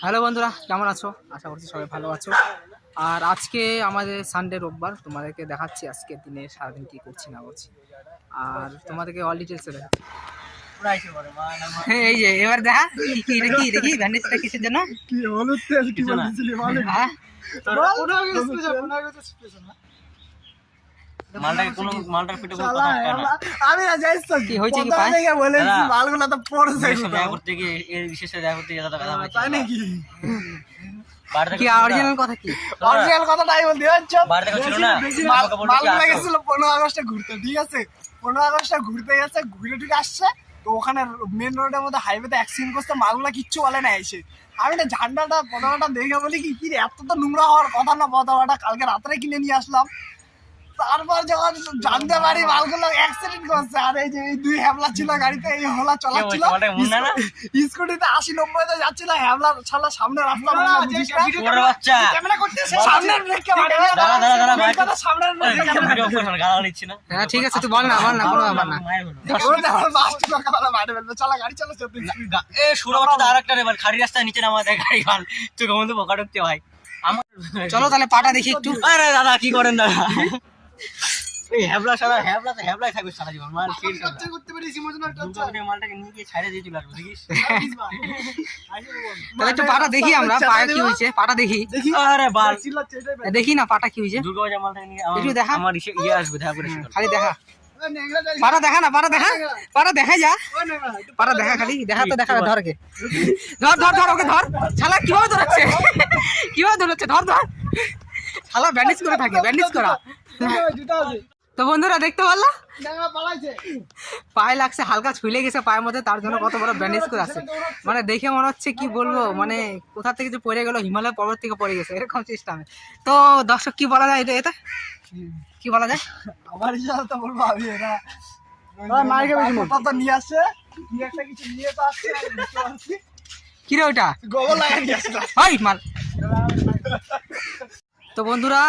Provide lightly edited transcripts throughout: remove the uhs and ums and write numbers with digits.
Hello বন্ধুরা, কেমন আছো? আশা করছি সবাই ভালো আছো। আর আজকে আমাদের সানডে, রোববার। তোমাদেরকে দেখাচ্ছি আজকের দিনে সারাদিন কী করছি না করছি, আর তোমাদেরকে অল ডিটেলসে দেখাচ্ছি। এই যে এবার দেখা দেখি ব্যান্ডেজটা কিসের জন্য? কি হলুদ তেল কি বলছিলি মানে? হ্যাঁ, মালটাকে কোনো মালটার পিঠে কোনো কথা হয় না। আমি না যাইছ তো কি হয়েছে কি কথা পায়? থেকে বলেছি মালগুলো তো পড়ছে দেখা করতে গিয়ে এর বিশেষে দেখা করতে গিয়ে কথা বলছি। তাই নাকি? কি অরিজিনাল কথা কি? অরিজিনাল কথাটাই বলতে হচ্ছে বাড়িতে কেউ ছিল না? মালগুলো গেছিল 15 আগস্টে ঘুরতে, ঠিক আছে? 15 আগস্টে ঘুরতে গেছে, ঘুরে টুরে আসছে তো ওখানে মেন রোডের মধ্যে হাইওয়েতে অ্যাক্সিডেন্ট করতে, মালগুলো কিচ্ছু বলে না এসে। আমি না ঝান্ডাটা পতাকাটা দেখে বলি কি রে, এত তো নোংরা হওয়ার কথা না পতাকাটা, কালকে রাত্রে কিনে নিয়ে আসলাম। তারপর যখন জানতে পারি মালগুলো অ্যাক্সিডেন্ট করছে, আর এই যে এই দুই হ্যাবলা ছিল গাড়িতে, এই হলা চলাচ্ছিল স্কুটিতে 80-90 তে যাচ্ছিল, হ্যাবলা ছাড়া সামনে রাস্তা সামনের ব্রেক হ্যাঁ ঠিক আছে, তুই বল না কোনো ব্যাপার না। গাড়ি চালাচ্ছে আরেকটা খাড়ি রাস্তায় নিচে নামা দেয় গাড়ি, চোখে মধ্যে বোকা ঢুকতে ভাই। চলো তাহলে পাটা দেখি একটু। আরে দাদা কি করেন দাদা? এই হ্যাবলা সারা হ্যাবলাই থাকবে সারা জীবন। মাল ফিল করতে পারিস ইমোশনাল টাচ। মালটাকে নিয়ে গিয়ে ছাইড়ে দিয়ে চলে আসবো, দেখিস? তাহলে একটু পাটা দেখি আমরা, পায়ে কি হয়েছে পাটা দেখি। আরে বাল দেখি না পাটা কি হয়েছে, দুর্গাপূজা মালটাকে নিয়ে একটু দেখা। আমার ইয়ে আসবে দেখা করে। খালি দেখা পাটা দেখা না, পাটা দেখা যা, পাটা দেখা খালি দেখা তো দেখা। ধর কে ধর ওকে ধর, শালা কিভাবে ধরাচ্ছে ধর শালা ব্যান্ডেজ করে থাকে, ব্যান্ডেজ করা। তো বন্ধুরা দেখতে পারলা, পায়ে লাগছে, হালকা ছুলে গেছে পায়ের মধ্যে, তার জন্য কত বড় ব্যান্ডেজ করে আছে। মানে দেখে মনে হচ্ছে কি বলবো, মানে কোথা থেকে যে পড়ে গেল, হিমালয় পর্বত থেকে পড়ে গেছে এরকম সিস্টেমে। তো দর্শক কি বলা যায় এটা কি বলা যায়? আমার হিসাবে তো বলবো আমি এটা নিয়ে আসছে, কি একটা কিছু নিয়ে তো আসছে, কিরে ওইটা গোবর লাগাই নিয়ে আসছে মাল। তো বন্ধুরা,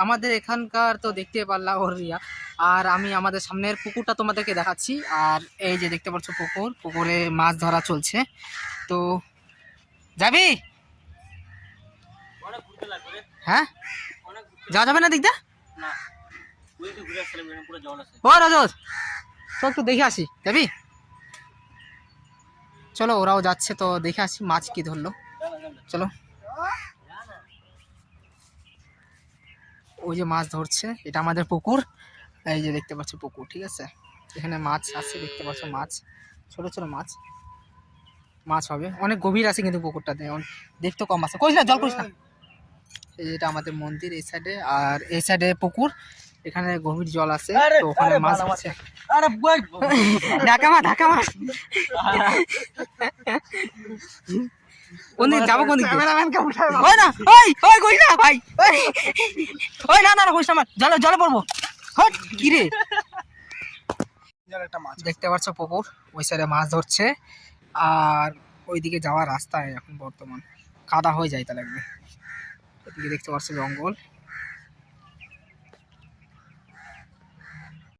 আমাদের এখানকার তো দেখতে পারলাম ওরিয়া, আর আমি আমাদের সামনের পুকুরটা তোমাদেরকে দেখাচ্ছি। আর এই যে দেখতে পাচ্ছ পুকুরে মাছ ধরা চলছে। তো যাবি? হ্যাঁ, যাওয়া যাবে না দিকটা? ও রাজত, তো একটু দেখে আসি, যাবি? চলো, ওরাও যাচ্ছে, তো দেখে আসি মাছ কি ধরলো। চলো, ওই যে মাছ ধরছে, এটা আমাদের পুকুর। এই যে দেখতে পাচ্ছ পুকুর, ঠিক আছে? এখানে মাছ আছে, দেখতে পাচ্ছ মাছ, ছোট ছোট মাছ হবে, অনেক গভীর আছে কিন্তু পুকুরটাতে, দেখতে কম আছে। কইস না, জল করিস না। এটা আমাদের মন্দির এই সাইডে, আর এই সাইডে পুকুর, এখানে গভীর জল আছে, তো ওখানে মাছ আছে। ঢাকা মাছ কোন দিকে যাবো, কোন দিকে? ওই না, ওই কইস না ভাই, ওই না কইস না, জলে পড়বো। কি রে, দেখতে পাচ্ছ পুকুর, ওই সাইডে মাছ ধরছে, আর ওইদিকে যাওয়ার রাস্তায় এখন বর্তমান কাদা হয়ে যায়, তা লাগবে। ওইদিকে দেখতে পাচ্ছ জঙ্গল।